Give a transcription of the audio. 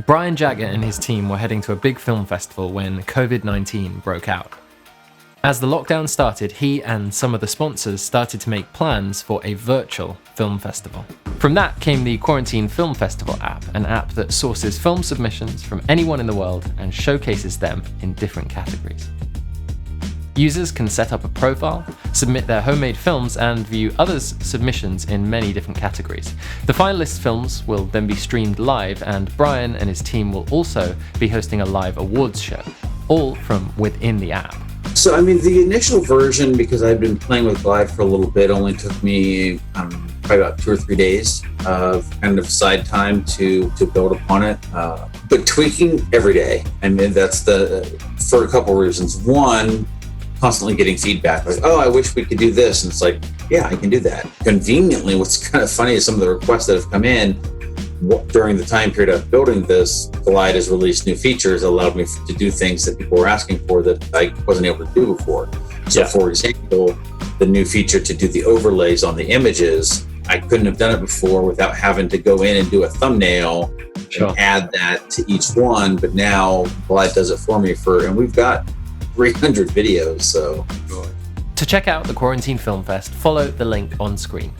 Brian Jagger and his team were heading to a big film festival when COVID-19 broke out. As the lockdown started, he and some of the sponsors started to make plans for a virtual film festival. From that came the Quarantine Film Festival app, an app that sources film submissions from anyone in the world and showcases them in different categories. Users can set up a profile, submit their homemade films, and view others' submissions in many different categories. The finalist films will then be streamed live, and Brian and his team will also be hosting a live awards show, all from within the app. So, the initial version, because I'd been playing with Glide for a little bit, only took me probably about 2 or 3 days of kind of side time to build upon it. But tweaking every day. That's for a couple reasons. One, constantly getting feedback like, oh, I wish we could do this. And it's like, yeah, I can do that. Conveniently, what's kind of funny is some of the requests that have come in during the time period of building this. Glide has released new features that allowed me to do things that people were asking for that I wasn't able to do before. So for example, the new feature to do the overlays on the images, I couldn't have done it before without having to go in and do a thumbnail and add that to each one. But now Glide does it for me and we've got 300 videos. So to check out the Quarantine Film Fest, follow the link on screen.